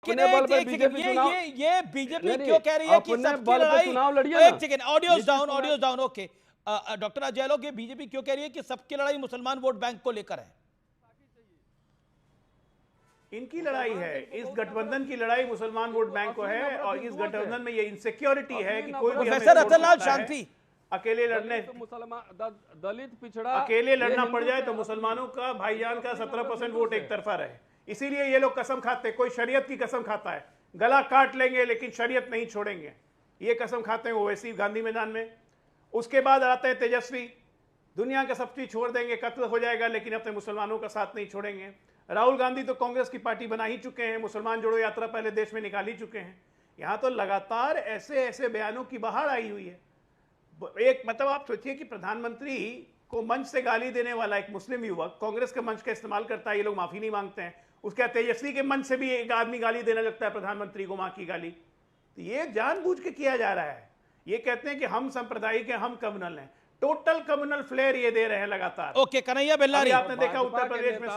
अपने बल पे बीजेपी चुनाव, ये बीजेपी क्यों कह रही है कि सबकी लड़ाई, चुनाव लड़िए? एक second, audios down, okay. Doctor Ajay लोग, ये बीजेपी क्यों कह रही है कि सबकी लड़ाई मुसलमान वोट बैंक को लेकर है? इनकी लड़ाई है, इस गठबंधन की लड़ाई मुसलमान वोट बैंक को है, और इस गठबंधन में ये इनसिक्योरिटी है कि कोई भी प्रोफेसर रतनलाल शांति, अकेले लड़ने, मुसलमान दलित पिछड़ा अकेले लड़ना पड़ जाए तो मुसलमानों का, भाईजान का 17% वोट एक तरफा रहे। इसीलिए ये लोग कसम खाते, कोई शरीयत की कसम खाता है, गला काट लेंगे लेकिन शरीयत नहीं छोड़ेंगे, ये कसम खाते हैं ओवैसी गांधी मैदान में। उसके बाद आते हैं तेजस्वी, दुनिया का सब चीज छोड़ देंगे, कत्ल हो जाएगा लेकिन अपने मुसलमानों का साथ नहीं छोड़ेंगे। राहुल गांधी तो कांग्रेस की पार्टी बना ही चुके हैं, मुसलमान जोड़ो यात्रा पहले देश में निकाल ही चुके हैं। यहां तो लगातार ऐसे ऐसे बयानों की बहार आई हुई है। एक मतलब आप सोचिए कि प्रधानमंत्री को मंच से गाली देने वाला एक मुस्लिम युवक कांग्रेस के मंच का इस्तेमाल करता है, ये लोग माफी नहीं मांगते हैं। उसके बाद तेजस्वी के मंच से भी एक आदमी गाली देने लगता है प्रधानमंत्री को, मां की गाली। तो ये जानबूझ के किया जा रहा है। ये कहते हैं कि हम सांप्रदायिक हैं, हम कम्युनल हैं, टोटल कम्युनल फ्लेयर ये दे रहे हैं लगातार। ओके, कन्हैया बेल्लारी, आपने देखा उत्तर प्रदेश में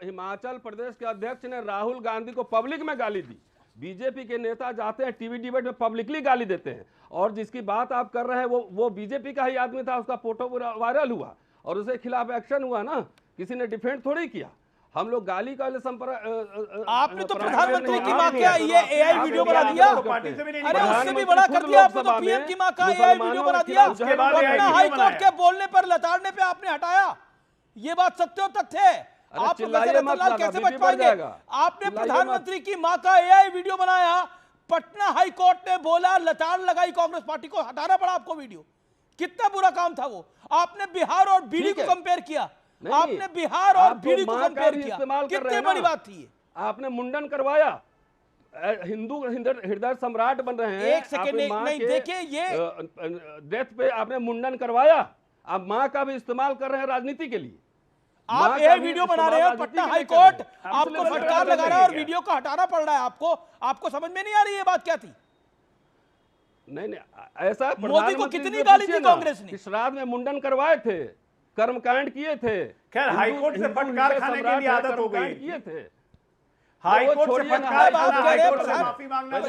हिमाचल प्रदेश के अध्यक्ष ने राहुल गांधी को पब्लिक में गाली दी। बीजेपी के नेता जाते हैं टीवी डिबेट में पब्लिकली गाली देते हैं, और जिसकी बात आप कर रहे हैं वो बीजेपी का ही आदमी था, उसका फोटो वायरल हुआ और उसके खिलाफ एक्शन हुआ ना, किसी ने डिफेंड थोड़ी किया। हम लोग गाली का आपने तो प्रधानमंत्री की मां का ये एआई वीडियो बना दिया, अरे उससे भी बड़ा कर दिया आपने तो पीएम की मां का एआई वीडियो बना दिया, पटना हाई कोर्ट के बोलने पर लताड़ने पे आपने हटाया। ये बात सत्य और तथ्य है। आप प्रोफेसर रतनलाल कैसे बच पाएंगे? आपने प्रधानमंत्री की मां का एआई वीडियो बनाया, पटना हाई कोर्ट ने बोला, लताड़ लगाई कांग्रेस पार्टी को, हटाना पड़ा आपको वीडियो। कितना बुरा काम था वो। आपने बिहार और बीड़ी को कंपेयर किया, आपने बिहार और बीड़ी को कंपेयर किया, कितनी बड़ी बात थी। आपने मुंडन करवाया, हिंदू हृदय सम्राट बन रहे हैं। एक सेकेंड नहीं, देखिए ये डेथ पे आपने मुंडन करवाया, आप मां का भी इस्तेमाल कर रहे हैं राजनीति के लिए। आप ये वीडियो बना रहे हो, पटना हाई कोर्ट आपको फटकार लगा रहा है और वीडियो को हटाना पड़ रहा है आपको समझ में नहीं आ रही ये बात क्या थी? नहीं, ऐसा मोदी को कितनी गाली दी कांग्रेस ने? श्राद्ध में मुंडन करवाए थे, कर्मकांड किए थे। खैर हाईकोर्ट से फटकार खाने की भी आदत हो गई, किए थे। हाईकोर्ट से फटकार खाना, हाईकोर्ट से माफी मांगना,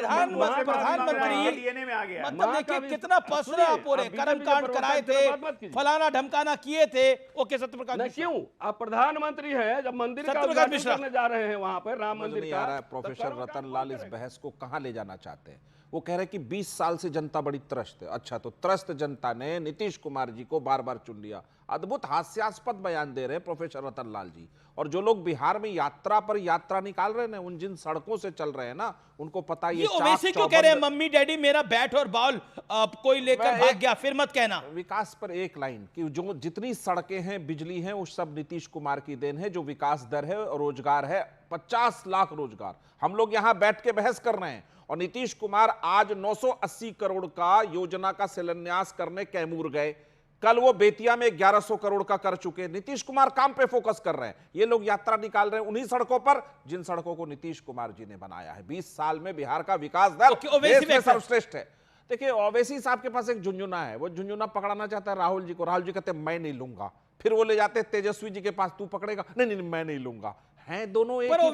प्रधानमंत्री लेने में आ गया। मतलब देखिए कितना पर्सनल आप हो रहे हैं, कर्मकांड कराए थे, फलाना ढमकाना किए थे। ओके, सत्यप्रकाश, क्यों आप प्रधानमंत्री हैं, जब मंदिर का उद्घाटन करने जा रहे हैं वहां पर राम मंदिर का, प्रोफेसर रतनलाल इस बहस को कहां ले जाना चाहते हैं? वो कह रहे हैं कि 20 साल से जनता बड़ी त्रस्त है। अच्छा, तो त्रस्त जनता ने नीतीश कुमार जी को बार बार चुन लिया। अद्भुत हास्यास्पद बयान दे रहे हैं प्रोफेसर रतनलाल जी। और जो लोग बिहार में यात्रा पर यात्रा निकाल रहे हैं, उन जिन सड़कों से चल रहे हैं ना, उनको पता ये ओवैसी क्यों कह रहे हैं मम्मी डैडी मेरा बैट और बॉल कोई लेकर भाग गया, फिर मत कहना। विकास पर एक लाइन कि जो जितनी सड़कें हैं, बिजली है, वो सब नीतीश कुमार की देन है। जो विकास दर है और रोजगार है, 50 लाख रोजगार। हम लोग यहां बैठ के बहस कर रहे हैं और नीतीश कुमार आज 980 करोड़ का योजना का शिलान्यास करने कैमूर गए। कल वो बेतिया में 1100 करोड़ का कर चुके। नीतीश कुमार काम पे फोकस कर रहे हैं, ये लोग यात्रा निकाल रहे हैं उन्हीं सड़कों पर जिन सड़कों को नीतीश कुमार जी ने बनाया है। 20 साल में बिहार का विकास दर देश में सर्वश्रेष्ठ है। देखिए, ओवैसी साहब के पास एक झुंझुना है, वो झुंझुना पकड़ाना चाहता है राहुल जी को। राहुल जी कहते हैं मैं नहीं लूंगा, फिर वो ले जाते हैं तेजस्वी जी के पास, तू पकड़ेगा? नहीं, मैं नहीं लूंगा। हैं दोनों एक ही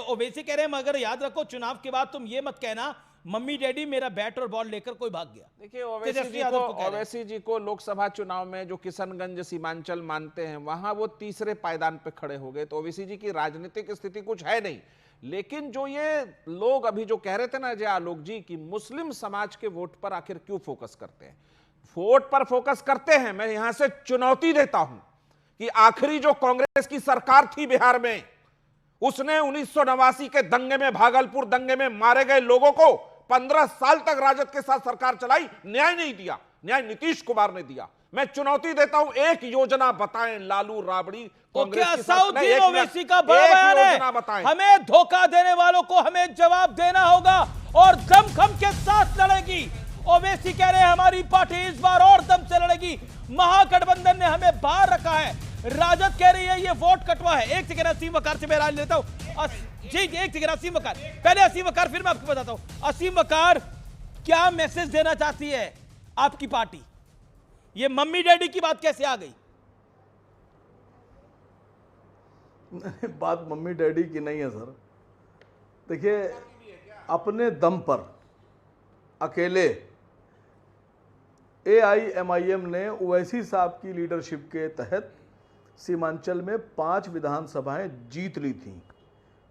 ओवैसी कह रहे हैं मगर याद रखो चुनाव के बाद तुम ये मत कहना मम्मी डैडी मेरा बैट और बॉल लेकर कोई भाग गया। देखिए, ओवैसी जी को लोकसभा चुनाव में जो किशनगंज सीमांचल मानते हैं, वहां वो तीसरे पायदान पे खड़े हो गए। तो ओवैसी जी की राजनीतिक स्थिति कुछ है नहीं। लेकिन जो ये लोग अभी जो कह रहे थे ना अजय आलोक जी कि मुस्लिम समाज के वोट पर आखिर क्यों फोकस करते हैं, वोट पर फोकस करते हैं। मैं यहां से चुनौती देता हूं कि आखिरी जो कांग्रेस की सरकार थी बिहार में, उसने 1989 के दंगे में, भागलपुर दंगे में मारे गए लोगों को 15 साल तक राजद के साथ सरकार चलाई, न्याय नहीं दिया। न्याय नीतीश कुमार ने दिया। मैं चुनौती देता हूं, एक योजना बताएं लालू राबड़ी असाउद्दीन ओवैसी का बड़ा बयान है, हमें धोखा देने वालों को हमें जवाब देना होगा और दमखम के साथ लड़ेगी। ओवैसी कह रहे हैं हमारी पार्टी इस बार और दम से लड़ेगी, महागठबंधन ने हमें बाहर रखा है। राजद कह रही है ये वोट कटवा है। एक सेकंड, असीम वकार से मैं राय लेता हूं। जी एक सेकंड, असीम वकार, पहले असीम वकार, फिर मैं आपको बताता हूं। असीम वकार, क्या मैसेज देना चाहती है आपकी पार्टी? ये मम्मी डैडी की बात कैसे आ गई? बात मम्मी डैडी की नहीं है सर, देखिए, अपने दम पर अकेले AIMIM ने ओवैसी साहब की लीडरशिप के तहत सीमांचल में 5 विधानसभाएं जीत ली थीं।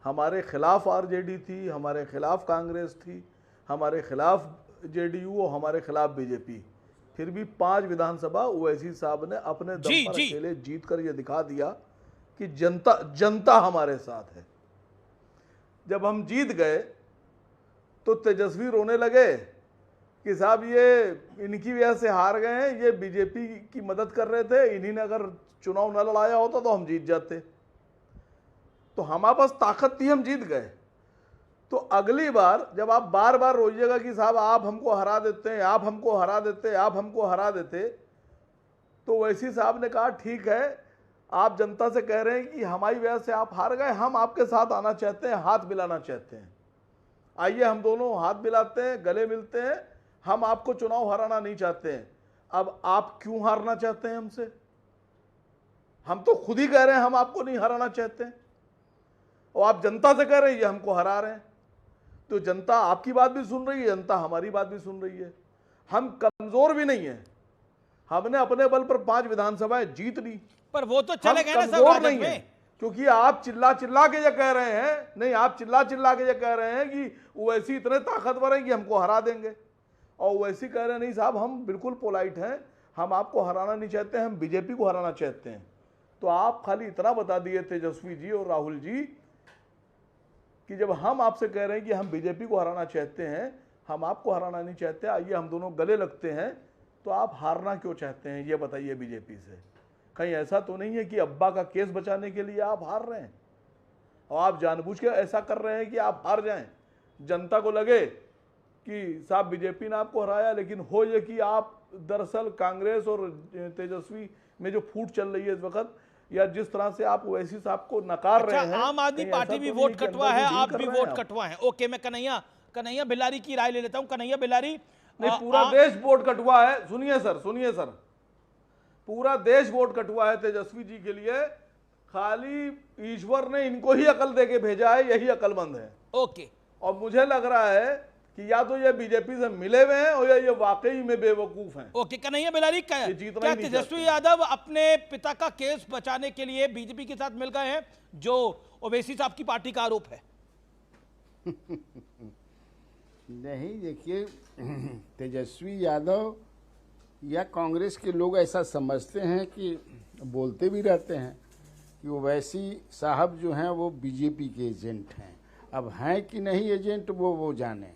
हमारे खिलाफ RJD थी, हमारे खिलाफ कांग्रेस थी, हमारे खिलाफ JDU और हमारे खिलाफ BJP। फिर भी 5 विधानसभा ओवैसी साहब ने अपने दम पर अकेले जीत कर यह दिखा दिया कि जनता हमारे साथ है। जब हम जीत गए तो तेजस्वी रोने लगे कि साहब ये इनकी वजह से हार गए हैं, ये BJP की मदद कर रहे थे, इन्हीं ने अगर चुनाव न लड़ाया होता तो हम जीत जाते। तो हमारे पास ताकत थी, हम जीत गए। तो अगली बार जब आप बार बार रोइएगा कि साहब आप हमको हरा देते हैं, आप हमको हरा देते, आप हमको हरा देते, तो ओवैसी साहब ने कहा ठीक है, आप जनता से कह रहे हैं कि हमारी वजह से आप हार गए, हम आपके साथ आना चाहते हैं, हाथ मिलाना चाहते हैं। आइए हम दोनों हाथ मिलाते हैं, गले मिलते हैं। हम आपको चुनाव हराना नहीं चाहते हैं। अब आप क्यों हारना चाहते हैं हमसे? हम तो खुद ही कह रहे हैं हम आपको नहीं हराना चाहते हैं, और आप जनता से कह रहे हैं ये हमको हरा रहे हैं। तो जनता आपकी बात भी सुन रही है, जनता हमारी बात भी सुन रही है। हम कमजोर भी नहीं है, हमने अपने बल पर 5 विधानसभाएं जीत ली। पर वो तो चले गए ना सब नहीं है, क्योंकि आप चिल्ला चिल्ला के ये कह रहे हैं, नहीं आप चिल्ला चिल्ला के ये कह रहे हैं कि ओवैसी इतने ताकतवर है कि हमको हरा देंगे, और ओवैसी कह रहे हैं नहीं साहब हम बिल्कुल पोलाइट हैं, हम आपको हराना नहीं चाहते, हम BJP को हराना चाहते हैं। तो आप खाली इतना बता दिए तेजस्वी जी और राहुल जी कि जब हम आपसे कह रहे हैं कि हम BJP को हराना चाहते हैं, हम आपको हराना नहीं चाहते, आइए हम दोनों गले लगते हैं, तो आप हारना क्यों चाहते हैं ये बताइए BJP से। कहीं ऐसा तो नहीं है कि अब्बा का केस बचाने के लिए आप हार रहे हैं और आप जानबूझ के ऐसा कर रहे हैं कि आप हार जाएं, जनता को लगे कि साहब BJP ने आपको हराया, लेकिन हो ये कि आप दरअसल कांग्रेस और तेजस्वी में जो फूट चल रही है इस वक्त, या जिस तरह से आप ओवैसी साहब को नकार रहे हैं, आम आदमी पार्टी भी वोट कटवा है, आप भी वोट कटवा है। ओके, मैं कन्हैया बिलारी की राय ले लेता हूं। कन्हैया बिलारी, नहीं पूरा देश वोट कटवा है। सुनिए सर, पूरा देश वोट कटवा है तेजस्वी जी के लिए, खाली ईश्वर ने इनको ही अकल दे के भेजा है, यही अकलमंद है। ओके, और मुझे लग रहा है कि या तो ये BJP से मिले हुए हैं और ये वाकई में बेवकूफ हैं। ओके, कन्हैया बिलारी, क्या तेजस्वी यादव अपने पिता का केस बचाने के लिए BJP के साथ मिल गए हैं, जो ओवैसी साहब की पार्टी का आरोप है? नहीं, देखिए, तेजस्वी यादव या कांग्रेस के लोग ऐसा समझते हैं कि बोलते भी रहते हैं कि ओवैसी साहब जो हैं वो BJP के एजेंट हैं। अब हैं कि नहीं एजेंट वो जाने।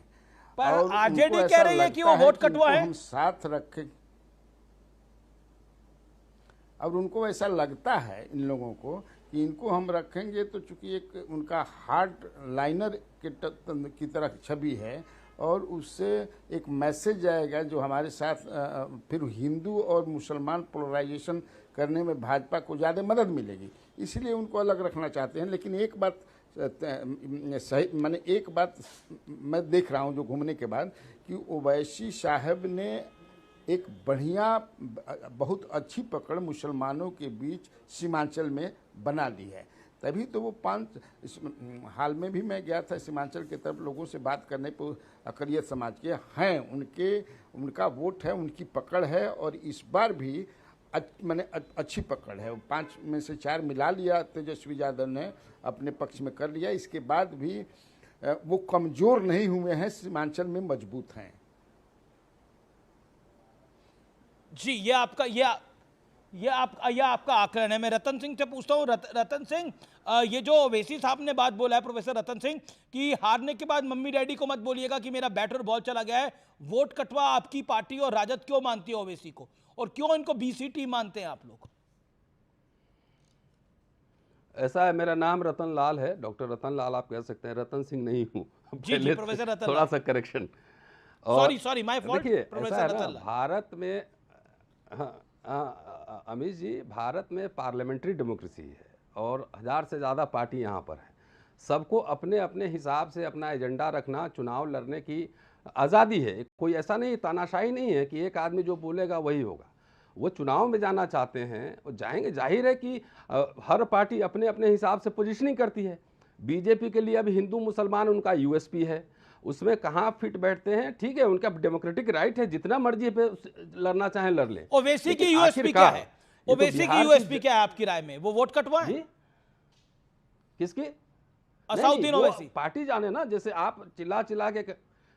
पर RJD कह रही है कि वो वोट कटवा है, हम साथ रखें। अब उनको ऐसा लगता है इन लोगों को कि इनको हम रखेंगे तो चूंकि एक उनका हार्ड लाइनर की तरह छवि है, और उससे एक मैसेज आएगा जो हमारे साथ फिर हिंदू और मुसलमान पोलराइजेशन करने में भाजपा को ज़्यादा मदद मिलेगी, इसलिए उनको अलग रखना चाहते हैं। लेकिन एक बात सही, मैंने एक बात मैं देख रहा हूं जो घूमने के बाद, कि ओवैसी साहब ने एक बढ़िया, बहुत अच्छी पकड़ मुसलमानों के बीच सीमांचल में बना ली है। तभी तो वो 5 हाल में भी मैं गया था सीमांचल की तरफ, लोगों से बात करने पर अकलियत समाज के हैं, उनका वोट है, उनकी पकड़ है, और इस बार भी मैंने अच्छी पकड़ है। 5 में से 4 मिला लिया तेजस्वी यादव ने, अपने पक्ष में कर लिया। इसके बाद भी वो कमजोर नहीं हुए हैं, सीमांचल में मजबूत हैं। जी, ये आपका आकलन है। मैं रतन सिंह से पूछता हूँ। रतन सिंह, ये जो ओवैसी साहब ने बात बोला है, प्रोफेसर रतन सिंह, कि हारने के बाद मम्मी डैडी को मत बोलिएगा कि मेरा बैट और बॉल चला गया है, वोट कटवा आपकी पार्टी और राजद क्यों मानती है ओवैसी को, और क्यों इनको BCT मानते हैं आप लोग? ऐसा है, मेरा नाम रतन लाल है, डॉक्टर रतन लाल आप कह सकते हैं, रतन सिंह नहीं हूँ। जी, प्रोफेसर रतन, थोड़ा सा करेक्शन। Sorry my fault. देखिए, भारत में, अमित जी, भारत में पार्लियामेंट्री डेमोक्रेसी है और 1000 से ज़्यादा पार्टी यहाँ पर है। सबको अपने अपने हिसाब से अपना एजेंडा रखना, चुनाव लड़ने की आज़ादी है। कोई ऐसा नहीं, तानाशाही नहीं है कि एक आदमी जो बोलेगा वही होगा। वो चुनाव में जाना चाहते हैं और जाएंगे, जाहिर है कि हर पार्टी अपने अपने हिसाब से पोजीशनिंग करती है। बीजेपी के लिए अब हिंदू मुसलमान उनका यूएसपी है, उसमें कहाँ फिट बैठते हैं, ठीक है, उनका डेमोक्रेटिक राइट है, जितना मर्जी पे लड़ना चाहें लड़ ले। ओवैसी की यूएसपी क्या है? ओवैसी की यूएसपी क्या है आपकी राय में? वो वोट कटवा है? किसकी? असाउद्दीन ओवैसी पार्टी जाने ना, जैसे आप चिल्ला चिल्ला के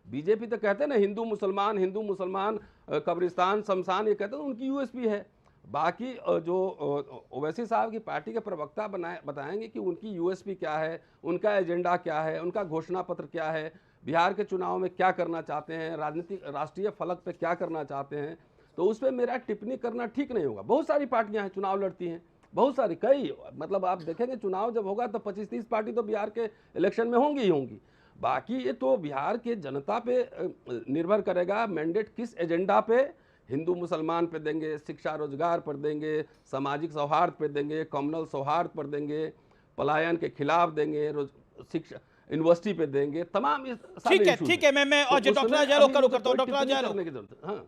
बीजेपी तो कहते हैं ना हिंदू मुसलमान कब्रिस्तान शमशान, ये कहते हैं उनकी यूएसपी है। बाकी जो ओवैसी साहब की पार्टी के प्रवक्ता बताएंगे कि उनकी यूएसपी क्या है, उनका एजेंडा क्या है, उनका घोषणा पत्र क्या है, बिहार के चुनाव में क्या करना चाहते हैं, राजनीतिक राष्ट्रीय फलक पे क्या करना चाहते हैं। तो उस पर मेरा टिप्पणी करना ठीक नहीं होगा। बहुत सारी पार्टियां हैं चुनाव लड़ती हैं, बहुत सारी, कई, मतलब आप देखेंगे चुनाव जब होगा तो 25-30 पार्टी तो बिहार के इलेक्शन में होंगी ही होंगी। बाकी ये तो बिहार के जनता पे निर्भर करेगा मैंडेट किस एजेंडा पे, हिंदू मुसलमान पे देंगे, शिक्षा रोजगार पर देंगे, सामाजिक सौहार्द पे देंगे, कम्युनल सौहार्द पर देंगे, पलायन के खिलाफ देंगे, शिक्षा यूनिवर्सिटी पे देंगे, तमाम ठीक है। मैं डॉक्टर अजय लोग करता हूँ। डॉक्टर अजय लोग, हाँ।